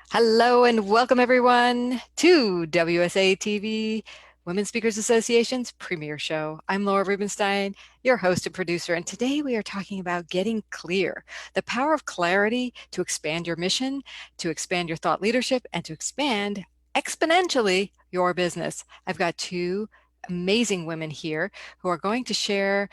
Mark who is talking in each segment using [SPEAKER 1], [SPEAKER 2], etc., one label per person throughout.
[SPEAKER 1] Hello and welcome everyone to WSA TV, Women Speakers Association's premiere show. I'm Laura Rubenstein, your host and producer, and today we are talking about getting clear, the power of clarity to expand your mission, to expand your thought leadership, and to expand exponentially your business. I've got two amazing women here who are going to share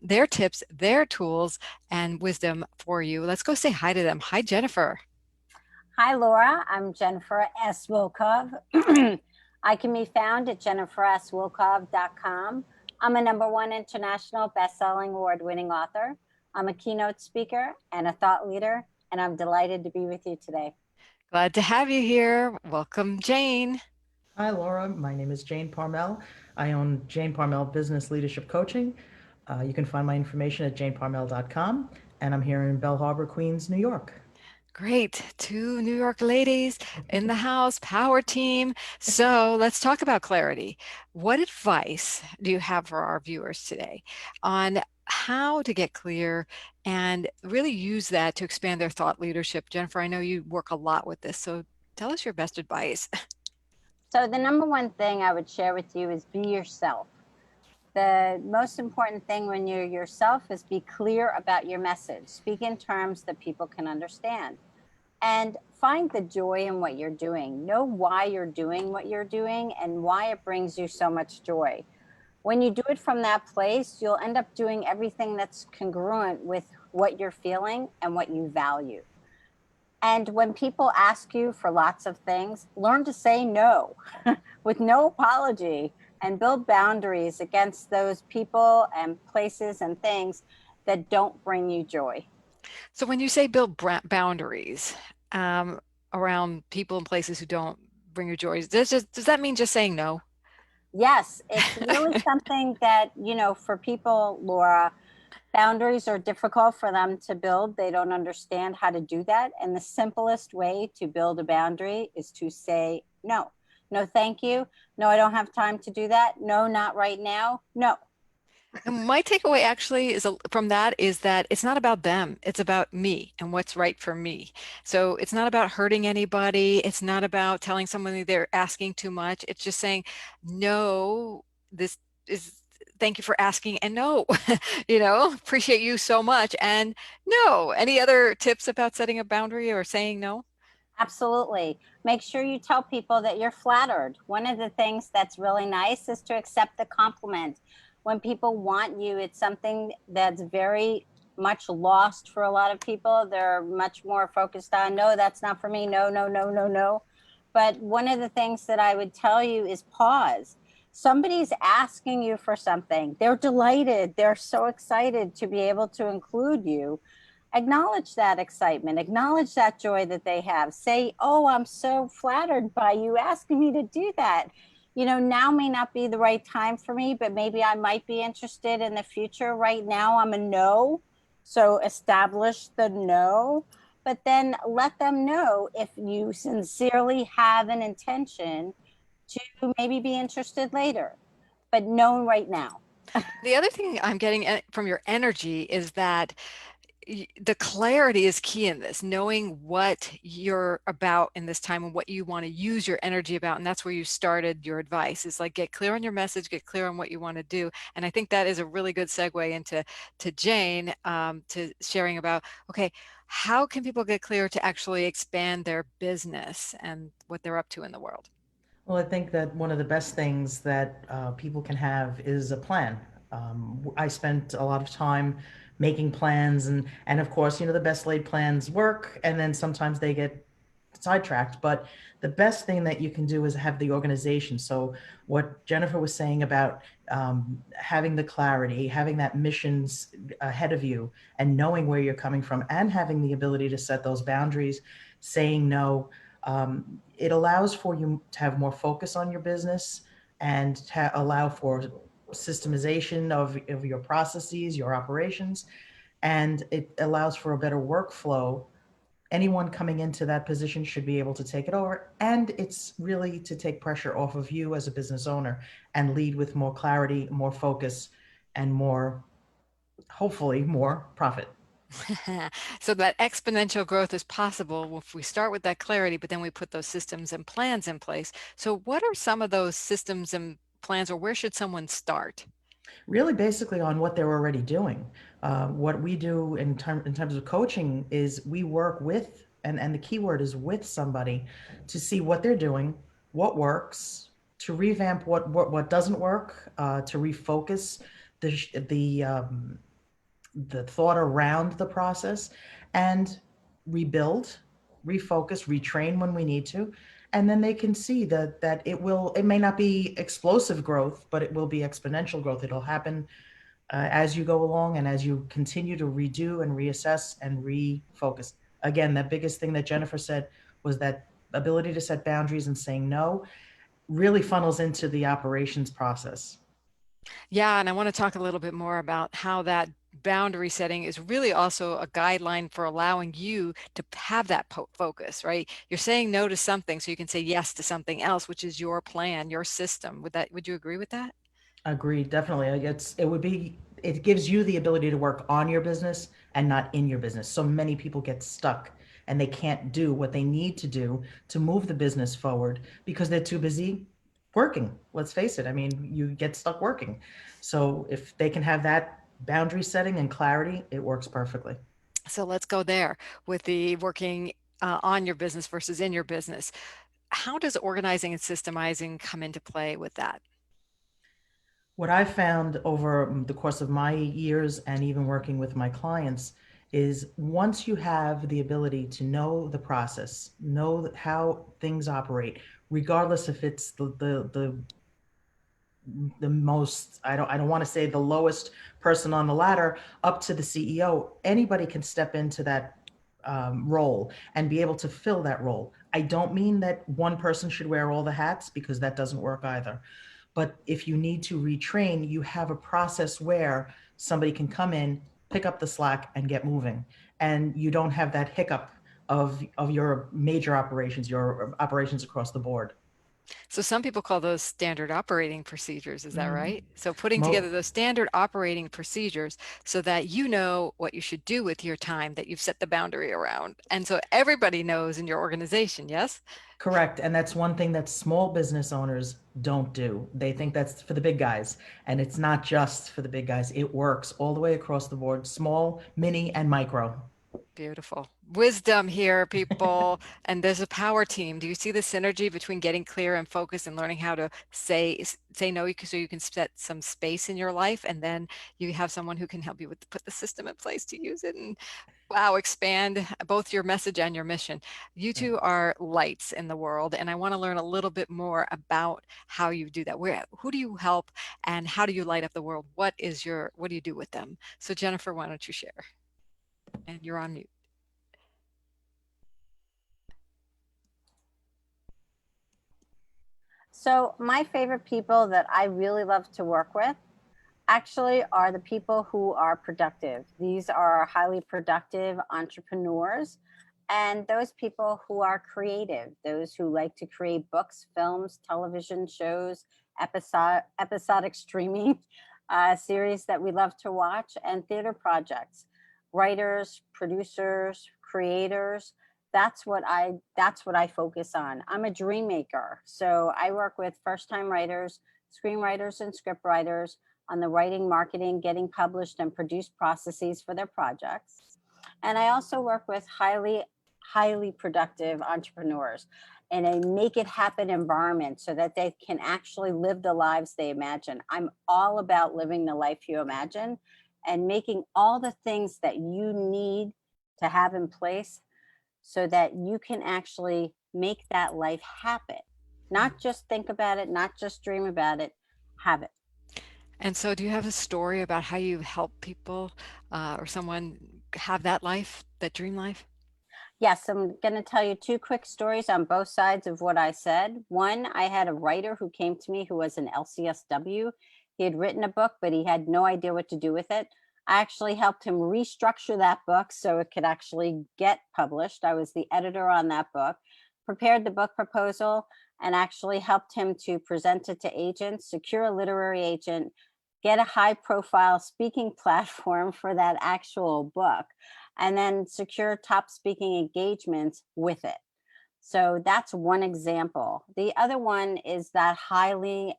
[SPEAKER 1] their tips, their tools, and wisdom for you. Let's go say hi to them. Hi, Jennifer.
[SPEAKER 2] Hi, Laura. I'm Jennifer S. Wilkov. I can be found at jenniferswilkov.com. I'm a number one international best-selling award-winning author. I'm a keynote speaker and a thought leader, and I'm delighted to be with you today.
[SPEAKER 1] Glad to have you here. Welcome, Jane.
[SPEAKER 3] Hi, Laura. My name is Jane Parmel. I own Jane Parmel Business Leadership Coaching. You can find my information at janeparmel.com, and I'm here in Bell Harbor, Queens, New York.
[SPEAKER 1] Great. Two New York ladies in the house, power team. So let's talk about clarity. What advice do you have for our viewers today on how to get clear and really use that to expand their thought leadership? Jennifer, I know you work a lot with this, so tell us your best advice.
[SPEAKER 2] So, the number one thing I would share with you is be yourself. The most important thing when you're yourself is be clear about your message. Speak in terms that people can understand. And find the joy in what you're doing. Know why you're doing what you're doing and why it brings you so much joy. When you do it from that place, you'll end up doing everything that's congruent with what you're feeling and what you value. And when people ask you for lots of things, learn to say no with no apology and build boundaries against those people and places and things that don't bring you joy.
[SPEAKER 1] So when you say build boundaries um, around people and places who don't bring you joy, does that mean just saying no?
[SPEAKER 2] Yes, it's really something that, for people, Laura, boundaries are difficult for them to build. They don't understand how to do that. And the simplest way to build a boundary is to say no. No, thank you. No, I don't have time to do that. No, not right now. No.
[SPEAKER 1] And my takeaway actually from that is that it's not about them. It's about me and what's right for me. So it's not about hurting anybody. It's not about telling someone they're asking too much. It's just saying, no, this is, thank you for asking. And no, appreciate you so much. And no, any other tips about setting a boundary or saying no?
[SPEAKER 2] Absolutely. Make sure you tell people that you're flattered. One of the things that's really nice is to accept the compliment. When people want you, it's something that's very much lost for a lot of people. They're much more focused on, no, that's not for me. No, no, no, no, no. But one of the things that I would tell you is pause. Somebody's asking you for something. They're delighted. They're so excited to be able to include you. Acknowledge that excitement, acknowledge that joy that they have. Say, oh, I'm so flattered by you asking me to do that. Now may not be the right time for me, but maybe I might be interested in the future. Right now, I'm a no. So establish the no, but then let them know if you sincerely have an intention to maybe be interested later, but no right now.
[SPEAKER 1] The other thing I'm getting from your energy is that the clarity is key in this, knowing what you're about in this time and what you want to use your energy about. And that's where you started your advice, is like, get clear on your message, get clear on what you want to do. And I think that is a really good segue into Jane, to sharing about, okay, how can people get clear to actually expand their business and what they're up to in the world?
[SPEAKER 3] Well, I think that one of the best things that people can have is a plan. I spent a lot of time making plans, and of course, the best laid plans work, and then sometimes they get sidetracked. But the best thing that you can do is have the organization. So what Jennifer was saying about having the clarity, having that missions ahead of you, and knowing where you're coming from, and having the ability to set those boundaries, saying no. It allows for you to have more focus on your business and to allow for systemization of your processes, your operations, and it allows for a better workflow. Anyone coming into that position should be able to take it over. And it's really to take pressure off of you as a business owner and lead with more clarity, more focus, and more, hopefully, more profit.
[SPEAKER 1] So that exponential growth is possible if we start with that clarity, but then we put those systems and plans in place. So what are some of those systems and plans, or where should someone start?
[SPEAKER 3] Really basically on what they're already doing. What we do in terms of coaching is we work with, and the key word is with somebody to see what they're doing, what works, to revamp what doesn't work, to refocus the thought around the process, and rebuild, refocus, retrain when we need to. And then they can see that it may not be explosive growth, but it will be exponential growth. It'll happen as you go along and as you continue to redo and reassess and refocus. Again, the biggest thing that Jennifer said was that ability to set boundaries and saying no really funnels into the operations process.
[SPEAKER 1] Yeah, and I want to talk a little bit more about how that boundary setting is really also a guideline for allowing you to have that focus, right? You're saying no to something so you can say yes to something else, which is your plan, your system. Would you agree with that?
[SPEAKER 3] Agreed, definitely. It gives you the ability to work on your business and not in your business. So many people get stuck and they can't do what they need to do to move the business forward because they're too busy working. Let's face it. I mean, you get stuck working. So if they can have that boundary setting and clarity, it works perfectly.
[SPEAKER 1] So let's go there with the working on your business versus in your business. How does organizing and systemizing come into play with that?
[SPEAKER 3] What I've found over the course of my years and even working with my clients is once you have the ability to know the process, know how things operate, regardless if it's the most, I don't want to say the lowest person on the ladder up to the CEO, anybody can step into that role and be able to fill that role. I don't mean that one person should wear all the hats because that doesn't work either. But if you need to retrain, you have a process where somebody can come in, pick up the slack, and get moving. And you don't have that hiccup of your major operations, your operations across the board.
[SPEAKER 1] So some people call those standard operating procedures. Is that
[SPEAKER 3] Mm-hmm.
[SPEAKER 1] right? So putting together
[SPEAKER 3] Mo-
[SPEAKER 1] those standard operating procedures so that you know what you should do with your time that you've set the boundary around. And so everybody knows in your organization, yes?
[SPEAKER 3] Correct. And that's one thing that small business owners don't do. They think that's for the big guys. And it's not just for the big guys. It works all the way across the board, small, mini, and micro.
[SPEAKER 1] Beautiful. Wisdom here, people. And there's a power team. Do you see the synergy between getting clear and focused and learning how to say no so you can set some space in your life, and then you have someone who can help you with put the system in place to use it and wow, expand both your message and your mission. You
[SPEAKER 3] Right.
[SPEAKER 1] two are lights in the world, and I want to learn a little bit more about how you do that. Who do you help, and how do you light up the world? What do you do with them? So Jennifer, why don't you share? And you're on mute.
[SPEAKER 2] So, my favorite people that I really love to work with actually are the people who are productive. These are highly productive entrepreneurs and those people who are creative, those who like to create books, films, television shows, episodic streaming series that we love to watch, and theater projects, writers, producers, creators. That's what I focus on. I'm a dream maker. So I work with first time writers, screenwriters and script writers on the writing, marketing, getting published, and produced processes for their projects. And I also work with highly productive entrepreneurs in a make it happen environment so that they can actually live the lives they imagine. I'm all about living the life you imagine and making all the things that you need to have in place so that you can actually make that life happen. Not just think about it, not just dream about it, have it.
[SPEAKER 1] And so, do you have a story about how you help people or someone have that life, that dream life?
[SPEAKER 2] Yes, I'm going to tell you two quick stories on both sides of what I said. One, I had a writer who came to me who was an LCSW. He had written a book, but he had no idea what to do with it. I actually helped him restructure that book so it could actually get published. I was the editor on that book, prepared the book proposal, and actually helped him to present it to agents, secure a literary agent, get a high profile speaking platform for that actual book, and then secure top speaking engagements with it. So that's one example. The other one is that highly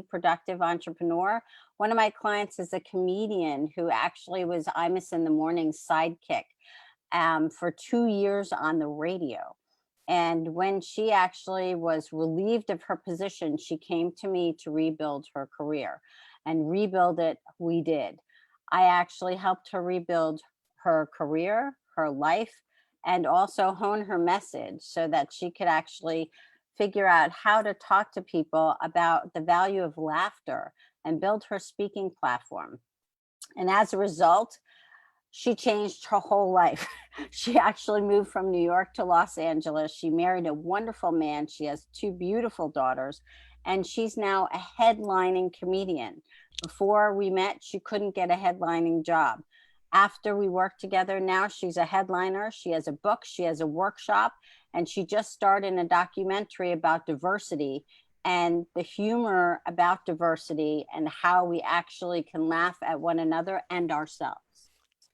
[SPEAKER 2] productive entrepreneur. One of my clients is a comedian who actually was Imus in the Morning sidekick for 2 years on the radio. And when she actually was relieved of her position, she came to me to rebuild her career. And rebuild it, we did. I actually helped her rebuild her career, her life, and also hone her message so that she could actually figure out how to talk to people about the value of laughter and build her speaking platform. And as a result, she changed her whole life. She actually moved from New York to Los Angeles. She married a wonderful man. She has two beautiful daughters, and she's now a headlining comedian. Before we met, she couldn't get a headlining job. After we worked together, now she's a headliner. She has a book, she has a workshop, and she just started a documentary about diversity and the humor about diversity and how we actually can laugh at one another and ourselves.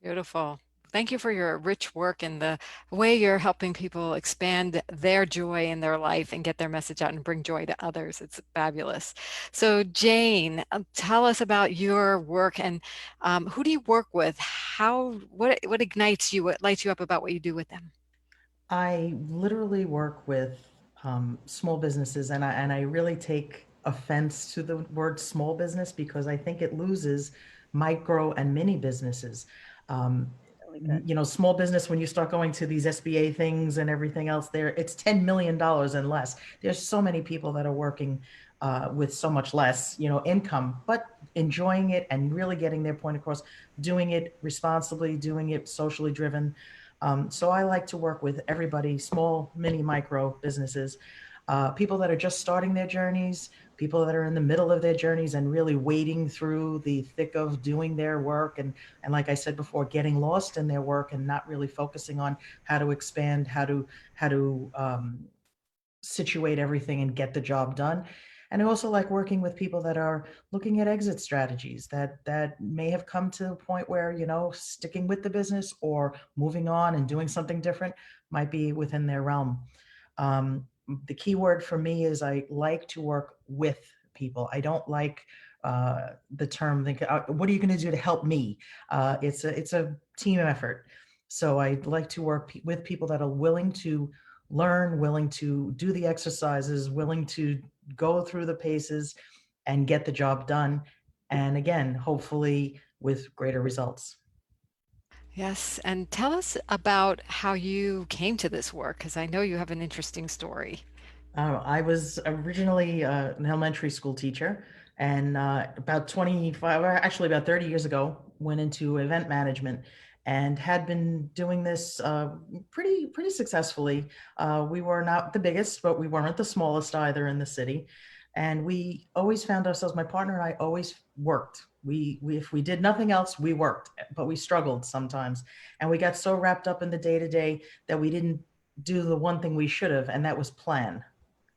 [SPEAKER 1] Beautiful. Thank you for your rich work and the way you're helping people expand their joy in their life and get their message out and bring joy to others. It's fabulous. So, Jane, tell us about your work and who do you work with? What ignites you? What lights you up about what you do with them?
[SPEAKER 3] I literally work with small businesses, and I really take offense to the word small business because I think it loses micro and mini businesses. Um,
[SPEAKER 2] Really good.
[SPEAKER 3] Small business, when you start going to these SBA things and everything else, there it's $10 million and less. There's so many people that are working with so much less, income, but enjoying it and really getting their point across, doing it responsibly, doing it socially driven. So I like to work with everybody, small, mini, micro businesses, people that are just starting their journeys, people that are in the middle of their journeys and really wading through the thick of doing their work. And like I said before, getting lost in their work and not really focusing on how to expand, how to situate everything and get the job done. And I also like working with people that are looking at exit strategies that may have come to a point where, sticking with the business or moving on and doing something different might be within their realm. The key word for me is I like to work with people. I don't like the term, think, what are you going to do to help me? It's a team effort. So I like to work with people that are willing to learn, willing to do the exercises, willing to go through the paces and get the job done. And again, hopefully with greater results.
[SPEAKER 1] Yes, and tell us about how you came to this work, because I know you have an interesting story.
[SPEAKER 3] I was originally an elementary school teacher, and about 25, or actually about 30 years ago, went into event management and had been doing this pretty successfully. We were not the biggest, but we weren't the smallest either in the city. And we always found ourselves, my partner and I always worked. We if we did nothing else, we worked, but we struggled sometimes. And we got so wrapped up in the day to day that we didn't do the one thing we should have, and that was plan.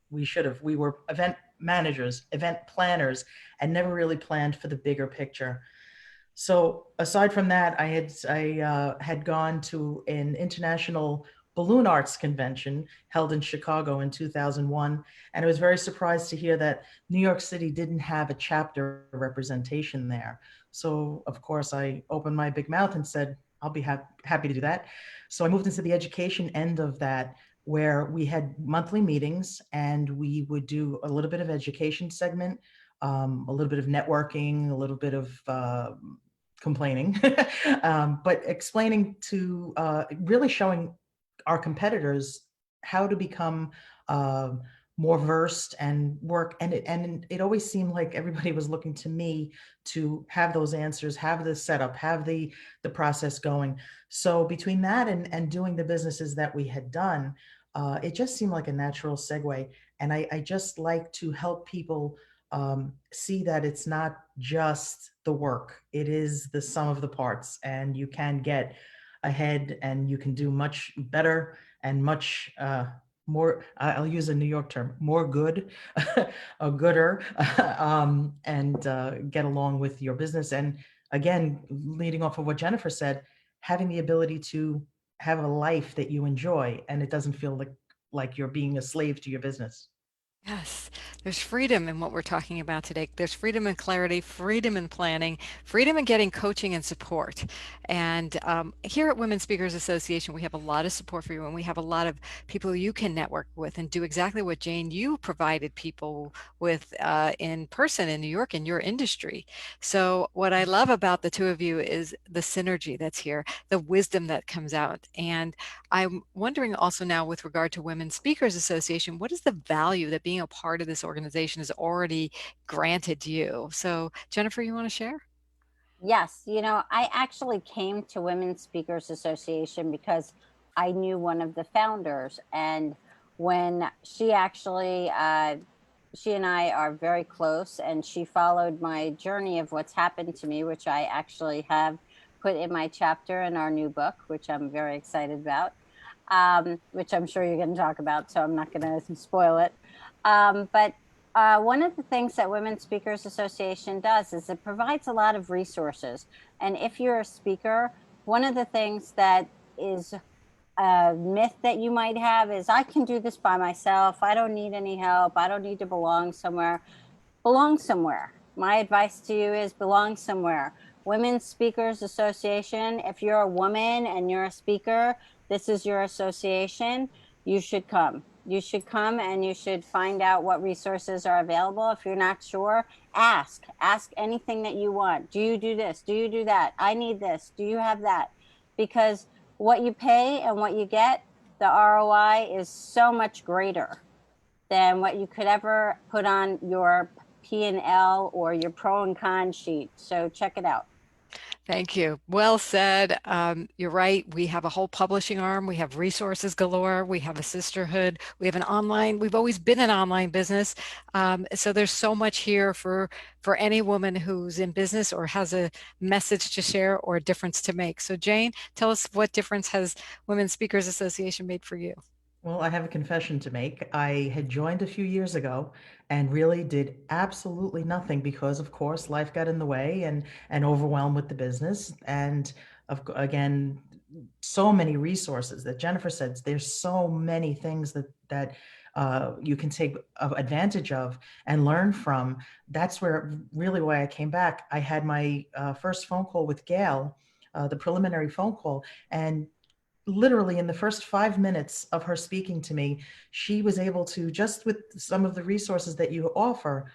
[SPEAKER 3] We were event managers, event planners, and never really planned for the bigger picture. So aside from that, I had gone to an international balloon arts convention held in Chicago in 2001, and I was very surprised to hear that New York City didn't have a chapter representation there. So of course I opened my big mouth and said, I'll be happy to do that. So I moved into the education end of that, where we had monthly meetings and we would do a little bit of education segment, a little bit of networking, a little bit of complaining, but explaining to really showing our competitors how to become uh, more versed and work. And it always seemed like everybody was looking to me to have those answers, have the setup, have the process going. So between that and doing the businesses that we had done, it just seemed like a natural segue. And I just like to help people see that it's not just the work, it is the sum of the parts, and you can get ahead and you can do much better and much more, I'll use a New York term, more good, a gooder, and get along with your business. And again, leading off of what Jennifer said, having the ability to have a life that you enjoy and it doesn't feel like you're being a slave to your business.
[SPEAKER 1] Yes, there's freedom in what we're talking about today. There's freedom and clarity, freedom in planning, freedom in getting coaching and support. And here at Women Speakers Association, we have a lot of support for you, and we have a lot of people you can network with and do exactly what Jane, you provided people with in person in New York in your industry. So what I love about the two of you is the synergy that's here, the wisdom that comes out. And I'm wondering also now with regard to Women Speakers Association, what is the value that being a part of this organization has already granted you? So Jennifer, you want to share?
[SPEAKER 2] Yes, I actually came to Women Speakers Association because I knew one of the founders, and when she and I are very close, and she followed my journey of what's happened to me, which I actually have put in my chapter in our new book, which I'm very excited about, which I'm sure you're going to talk about, so I'm not going to spoil it. But one of the things that Women Speakers Association does is it provides a lot of resources. And if you're a speaker, one of the things that is a myth that you might have is I can do this by myself. I don't need any help. I don't need to belong somewhere. Belong somewhere. My advice to you is belong somewhere. Women's Speakers Association, if you're a woman and you're a speaker, this is your association. You should come. You should come and you should find out what resources are available. If you're not sure, ask. Ask anything that you want. Do you do this? Do you do that? I need this. Do you have that? Because what you pay and what you get, the ROI is so much greater than what you could ever put on your P&L or your pro and con sheet. So check it out.
[SPEAKER 1] Thank you. Well said. You're right. We have a whole publishing arm. We have resources galore. We have a sisterhood. We have an online. We've always been an online business. So there's so much here for any woman who's in business or has a message to share or a difference to make. So Jane, tell us what difference has Women Speakers Association made for you?
[SPEAKER 3] Well, I have a confession to make. I had joined a few years ago and really did absolutely nothing because, of course, life got in the way and overwhelmed with the business. And again, so many resources that Jennifer said. There's so many things that you can take advantage of and learn from. That's where really why I came back. I had my first phone call with Gail, the preliminary phone call, and literally in the first 5 minutes of her speaking to me, she was able to, just with some of the resources that you offer,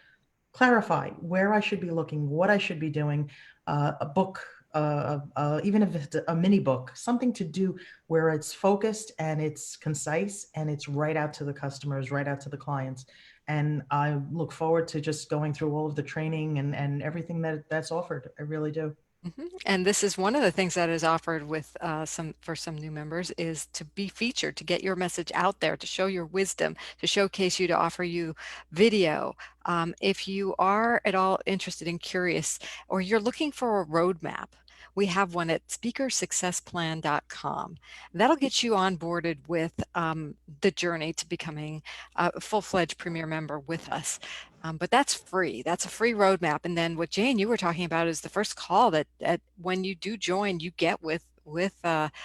[SPEAKER 3] clarify where I should be looking, what I should be doing, a book, even if it's a mini book, something to do where it's focused and it's concise and it's right out to the customers, right out to the clients. And I look forward to just going through all of the training and everything that's offered. I really do.
[SPEAKER 1] And this is one of the things that is offered with some new members is to be featured, to get your message out there, to show your wisdom, to showcase you, to offer you video. If you are at all interested and curious, or you're looking for a roadmap, we have one at speakersuccessplan.com. That'll get you onboarded with the journey to becoming a full-fledged Premier member with us. But that's free. That's a free roadmap. And then what Jane, you were talking about is the first call that when you do join, you get or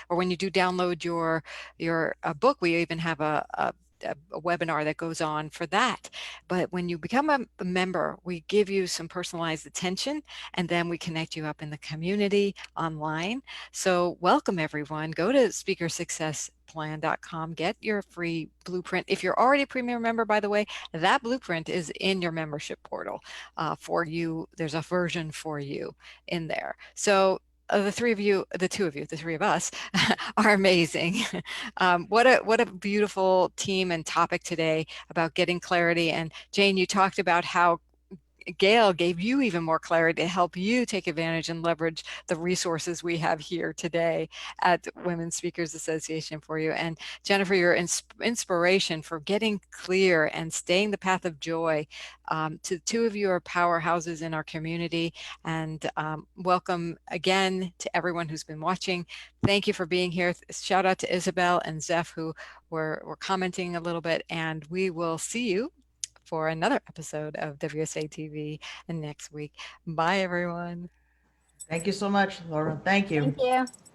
[SPEAKER 1] when you do download your book, we even have a webinar that goes on for that. But when you become a member, we give you some personalized attention and then we connect you up in the community online. So welcome everyone. Go to speakersuccessplan.com, get your free blueprint. If you're already a premier member, by the way, that blueprint is in your membership portal for you. There's a version for you in there. So the three of you, the two of you, the three of us are amazing. What a beautiful team and topic today about getting clarity. And Jane, you talked about how Gail gave you even more clarity to help you take advantage and leverage the resources we have here today at Women Speakers Association for you. And Jennifer, your inspiration for getting clear and staying the path of joy. To the two of you are powerhouses in our community. And welcome again to everyone who's been watching. Thank you for being here. Shout out to Isabel and Zeph who were commenting a little bit. And we will see you for another episode of WSA TV next week. Bye, everyone.
[SPEAKER 3] Thank you so much, Laura. Thank you.
[SPEAKER 2] Thank you.